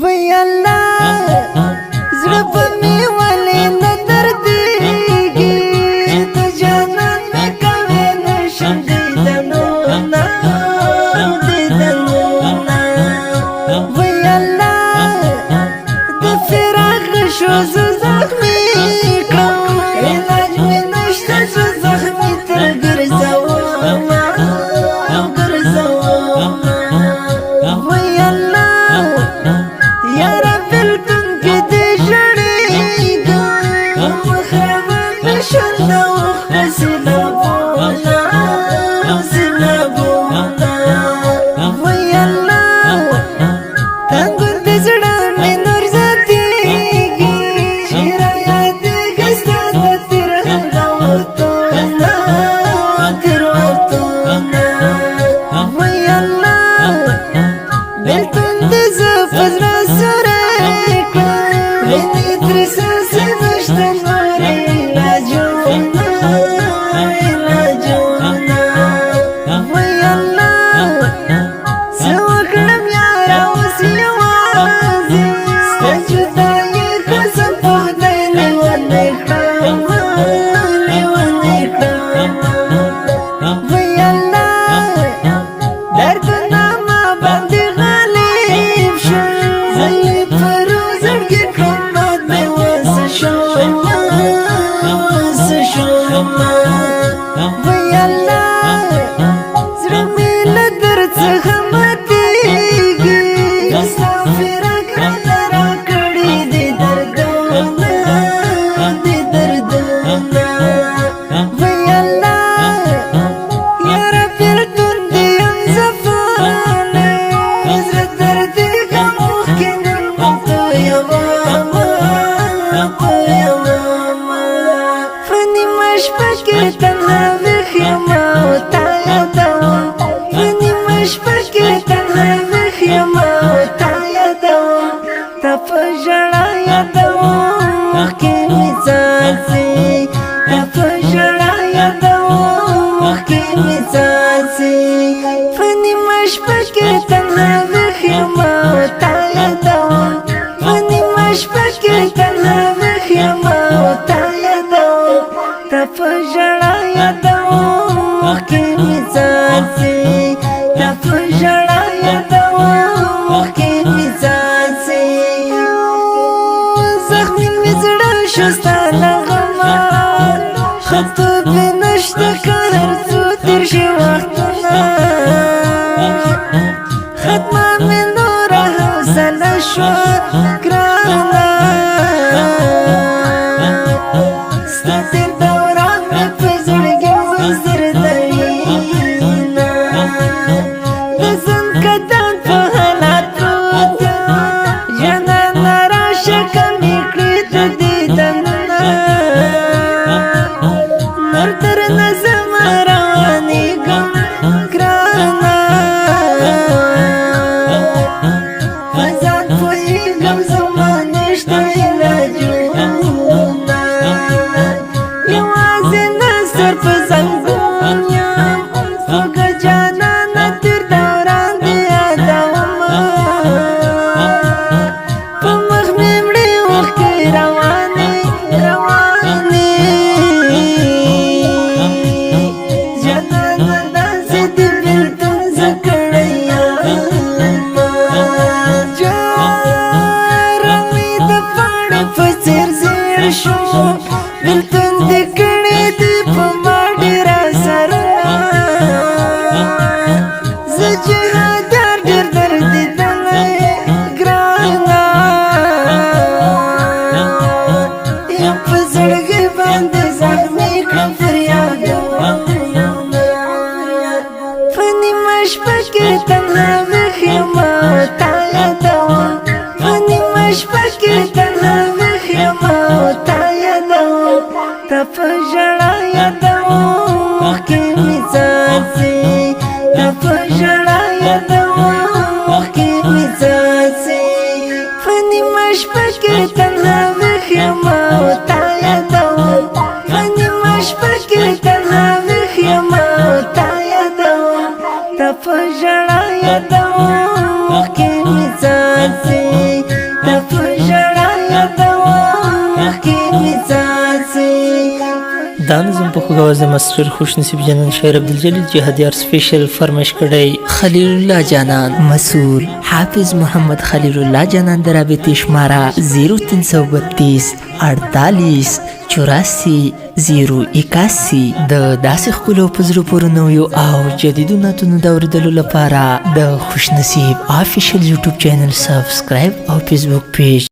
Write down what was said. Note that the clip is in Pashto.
وی الله زړه په مې ولې نه دردېږي د جانان مې کوې نشم دیدنونه وی الله د فراق شو زه زخمي کړم علاج مې نشته زه زخمي تر ګرځومه وی الله یاره بېلتون کې دې ژړېږم مخربان د ژوند اوښکه سیلابونه وی الله تنګون د زړه مې نور زیاتېږي چې رایادېږي ستا د تېر وختونه وی الله بېلتون دې زه په زړه سوری کړم مینې ترې څاڅکي نشته نور علاجونه وی الله څه وکړم یاره اوس یوازې ستا جدایي قسم په خدای لیونی کړم وی الله دردونه ما باندې غالب شول زه یې پر زړګي کړم باد مې وسه شومه وی الله زړه مې له درد څخه ماتېږي ستا فراق راته راکړي دي دردونه وی الله یاره بېلتون دې یم زفانه زړه دردېږم اوښکې نن مې تویومه په نیمه شپه کې تنها ویښ یم او تا یادوم په نیمه شپه کې تنها ویښ یم او تا یادوم تا په ژړا یادوم اوښکې مې څاڅي تا په ژړا یادوم اوښکې مې څاڅي په نیمه شپه کې تنها ویښ یم او تا یادوم په نیمه شپه کې تنها ویښ یم او تا یادوم تا په ژړا یادوم اوښکې مې څاڅي تا په ژړا یادوم اوښکې مې څاڅي زخمي مې زړه شو ستا له غمه ښه توبې نشته که هر څو تېر شي وختونه ختمه مې نوره حوصله شوه ګرانه ستا تېر دوران مې په زړګي مضر درېږينه د ژوند قدم په حالاتو ده جانانه راشه کمې کړې د دیدنونه نور درنه زما روانېږم ګرانه په ځان پوهېږم زما نشته علاجونه یوازې نظر په زنګون یم خوږه جانانه تېر دوران دې یادومه په مخ مې مړې اوښکې روانې جانانه داسې دې بېلتون زه کړی یمه جاره مې د پاڼې په څېر زیړ شو بېلتون دې کړی دي په ما ډېر اثرونه زه جهادیار ډېر دردېدلی ګرانه یم په زړګي باندې زخمي کړم فریادونه په نیمه شپه کې تنها ویښ یم او تا یادوم په نیمه شپه کې تنها ویښ یم او تا یادوم تا په ژړا یادوم اوښکې مې څاڅي تا په ژړا یادوم اوښکې مې څاڅي په نیمه شپه کې تنها ویښ یم او تا یادوم په نیمه شپه کې تنها ویښ یم او تا یادوم تا په ژړا یادوم اوښکې مې څاڅي تفجړا یادوم کې مزاسي دا نظم په خوږ مستر خوش نصیب جانان شاعر عبدالجلیل جهادیار سپیشل فرمایش کړی خلیل الله جانان مسئول حافظ محمد خلیل الله جانان در رابطې شماره 0332 48 84 081 د داسې ښکلو په زړه پورې نویو او جدیدو نعتونو د اورېدلو لپاره د خوش نصیب آفیشل یوټیوب چینل سبسکرایب او فیسبوک پیج